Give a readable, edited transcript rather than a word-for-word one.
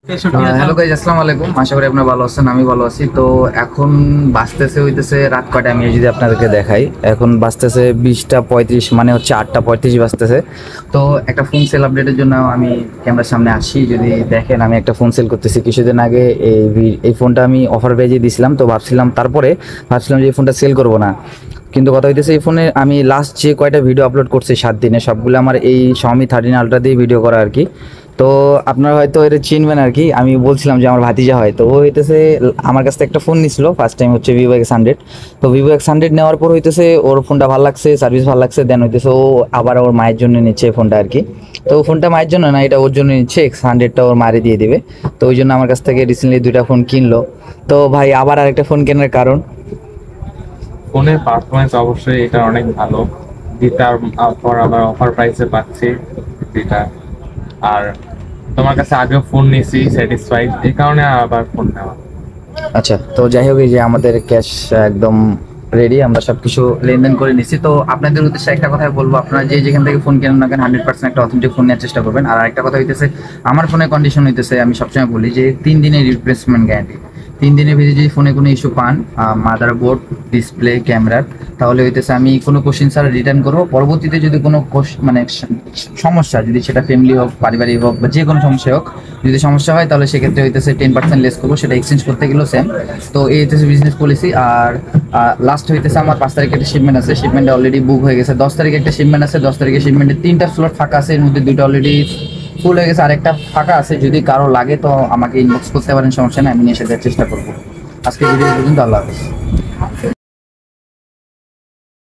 Hello guys, আসসালামু আলাইকুম। আশা করি আপনারা ভালো আছেন, আমি ভালো আছি। তো এখন হইতেছে রাত কয়টা আমি যদি আপনাদেরকে দেখাই। এখন বাজতেছে 20টা 35, মানে হচ্ছে 8টা 35 বাজতেছে। তো একটা ফোন সেল আপডেটের জন্য আমি ক্যামেরার সামনে আসি। যদি দেখেন, আমি একটা ফোন সেল করতেছি। কিছুদিন আগে এই ফোনটা আমি অফার পেজে দিয়েছিলাম, তো ভাবছিলাম যে এই ফোনটা সেল করবো না। কিন্তু কথা হইতেছে, এই ফোনে আমি লাস্ট যে কয়টা ভিডিও আপলোড করছি 7 দিনে, সবগুলো আমার এই Xiaomi 13 Ultra দিয়ে ভিডিও করা আর কি। তো আপনারা হয়তো এটা চিনবেন আর কি। আমি বলছিলাম যে আমার ভাতিজা হয়, তো ও হইতেছে আমার কাছ থেকে একটা ফোন নিছিল ফার্স্ট টাইম, হচ্ছে Vivo X100। তো Vivo X100 নেওয়ার পর হইতেছে ওর ফোনটা ভালো লাগছে, সার্ভিস ভালো লাগছে, দেন হইতেছে ও আবার ওর মায়ের জন্য নিচ্ছে এই ফোনটা আর কি। তো ফোনটা মায়ের জন্য না, এটা ওর জন্য নিচ্ছে। X100টা ওর মায়ের দিয়ে দিবে। তো ওই জন্য আমার কাছ থেকে রিসেন্টলি 2টা ফোন কিনলো। তো ভাই, আবার আরেকটা ফোন কেনার কারণ? ফোনের পারফরমেন্স অবশ্যই এটা অনেক ভালো। যেটার পর আবার অফার প্রাইসে পাচ্ছি যেটা। আর তোমার কাছে আগেও ফোন নিয়েছি, স্যাটিসফাইড, এই কারণে আবার ফোন নেওয়া। আচ্ছা, তো যাই হোক, এই যে আমাদের ক্যাশ একদম রেডি, আমরা সব কিছু লেনদেন করে নিচ্ছি। তো আপনাদের উদ্দেশ্যে একটা কথাই বলবো, আপনারা যে যেখান থেকে ফোন কেনেন না কেন, 100% একটা অথেন্টিক ফোন নেওয়ার চেষ্টা করবেন। আর একটা কথা হইতেছে, আমার ফোনের কন্ডিশন হইতেছে, আমি সবসময় বলি যে 3 দিনের রিপ্লেসমেন্ট গ্যারান্টি। 3 দিনের ভিতরে যদি ফোনে কোনো ইস্যু পান, মাদার বোর্ড, ডিসপ্লে, ক্যামেরার, তাহলে হইতেছে আমি কোনো কোশ্চিন ছাড়া রিটার্ন করবো। পরবর্তীতে যদি কোনো মানে সমস্যা, যদি সেটা ফ্যামিলি হোক, পারিবারিক হোক, বা যে কোনো সমস্যা হোক, যদি সমস্যা হয় তাহলে সেক্ষেত্রে হইতেছে 10% লেস করবো, সেটা এক্সচেঞ্জ করতে গেলেও সেম। তো এই হইতেছে বিজনেস পলিসি। আর লাস্ট হইতেছে আমার 5 তারিখে একটা শিপমেন্ট আছে, শিপমেন্ট অলরেডি বুক হয়ে গেছে। 10 তারিখে একটা শিপমেন্ট আছে, 10 তারিখে শিপমেন্টে 3টা স্লট ফাঁকা আছে, এর মধ্যে 2টা অলরেডি ফুল হয়ে গেছে, আর একটা ফাঁকা আছে। যদি কারো লাগে তো আমাকে ইনবক্স করতে পারেন, সমস্যা নেই, আমি নিয়ে এসে দেওয়ার চেষ্টা করবো। আজকে ভিডিও পর্যন্ত, আল্লাহ হাফেজ।